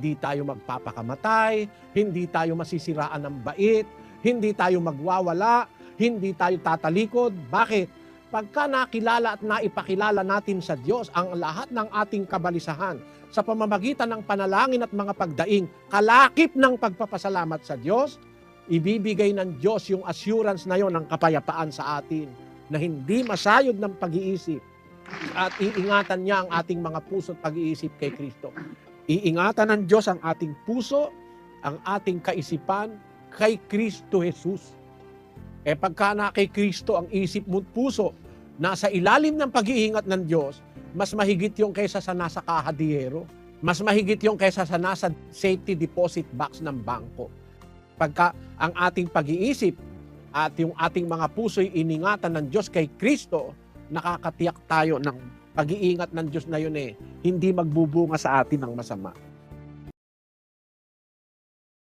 Hindi tayo magpapakamatay, hindi tayo masisiraan ng bait, hindi tayo magwawala, hindi tayo tatalikod. Bakit? Pagka nakilala at naipakilala natin sa Diyos ang lahat ng ating kabalisahan sa pamamagitan ng panalangin at mga pagdaing, kalakip ng pagpapasalamat sa Diyos, ibibigay ng Diyos yung assurance na yon ng kapayapaan sa atin na hindi masayod ng pag-iisip at iingatan niya ang ating mga puso at pag-iisip kay Kristo. Iingatan ng Diyos ang ating puso, ang ating kaisipan kay Kristo Jesus. Pagka na kay Kristo ang isip mo at puso, nasa ilalim ng pag-iingat ng Diyos, mas mahigit yung kaysa sa nasa kahadiyero. Mas mahigit yung kaysa sa nasa safety deposit box ng bangko. Pagka ang ating pag-iisip at yung ating mga puso'y iningatan ng Diyos kay Kristo, nakakatiyak tayo ng pag-iingat ng Diyos na yun hindi magbubunga sa atin ng masama.